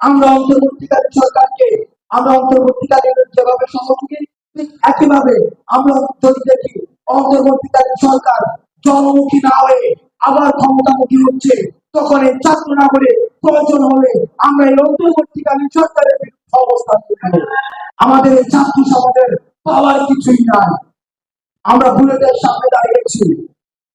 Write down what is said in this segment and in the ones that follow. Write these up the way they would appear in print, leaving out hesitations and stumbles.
আমরা অন্তর্বর্তীকালীন সরকারকে আমরা অন্তর্বর্তীকালীন যেভাবে সহযোগী, ঠিক একইভাবে আমরা যদি দেখি অন্তর্বর্তীকালীন সরকার জনমুখী না হয়ে আবার ক্ষমতামুখী হচ্ছে, তখন এই ছাত্র না বলে প্রয়োজন হলে আমরা এই অন্তর্বর্তীকালীন সরকারের বিরুদ্ধে অবস্থান করব। আমাদের এই ছাত্র সমাজের পাওয়ার কিছুই নাই। আমরা বুলেটের সামনে দাঁড়িয়েছি,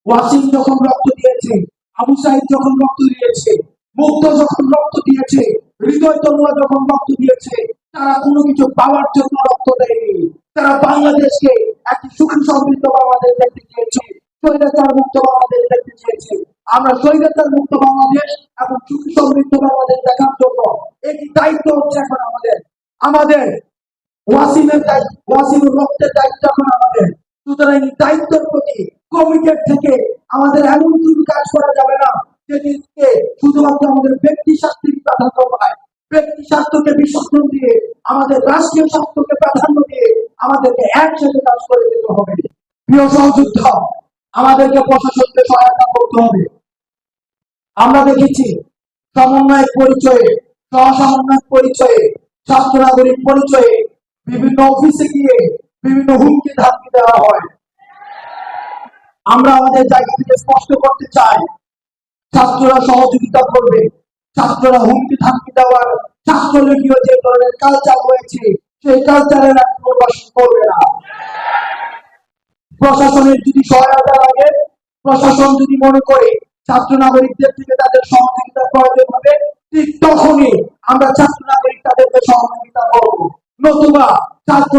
ওয়াসিম যখন রক্ত দিয়েছে, আবু সাইদ যখন রক্ত দিয়েছে, মুগ্ধ যখন রক্ত দিয়েছে, হৃদয় তরুয়া যখন রক্ত দিয়েছে, তারা কোনো কিছু পাওয়ার জন্য রক্ত দেয়নি। তারা বাংলাদেশকে একটি সুখী সমৃদ্ধ বাংলাদেশ দেখতে চেয়েছে, স্বৈরাচার মুক্ত বাংলাদেশ দেখতে চেয়েছে। আমরা স্বৈরাচার মুক্ত বাংলাদেশ এবং সুখী সমৃদ্ধ বাংলাদেশ দেখার জন্য একটি দায়িত্ব হচ্ছে এখন আমাদের ওয়াসিমের দায়িত্ব, ওয়াসিমের রক্তের দায়িত্ব এখন আমাদের। সুতরাং এই দায়িত্বের প্রতি কমিটেড থেকে আমাদের এমন কোনো কাজ করা যাবে না যেটিকে শুধুমাত্র আমাদের ব্যক্তি স্বার্থের প্রাধান্য পায়। ব্যক্তি স্বার্থকে বিসর্জন দিয়ে আমাদের রাষ্ট্রীয় স্বার্থকে প্রাধান্য দিয়ে আমাদেরকে একসাথে কাজ করে যেতে হবে। প্রিয় সহযোদ্ধা, আমাদেরকে প্রশাসনকে সহায়তা করতে হবে। আমরা দেখেছি সমন্বয়ের পরিচয়ে, সহসমন্বয়ের পরিচয়ে, ছাত্র নাগরিক পরিচয়ে বিভিন্ন অফিসে গিয়ে বিভিন্ন হুমকি ধামকি দেওয়া হয়। আমরা আমাদের জায়গা থেকে স্পষ্ট করতে চাই, ছাত্ররা সহযোগিতা করবে, ছাত্ররা হুমকি ধামকি দেওয়ার ছাত্রলীগীয় যে ধরনের কালচার হয়েছে সেই কালচারের প্রকাশন করবে না। প্রশাসনের যদি সহায়তা লাগে, প্রশাসন যদি মনে করে ছাত্র নাগরিকদের থেকে তাদের সহযোগিতা প্রয়োজন হবে, ঠিক তখনই আমরা ছাত্র নাগরিক তাদেরকে সহযোগিতা করবো। নতুবা ছাত্র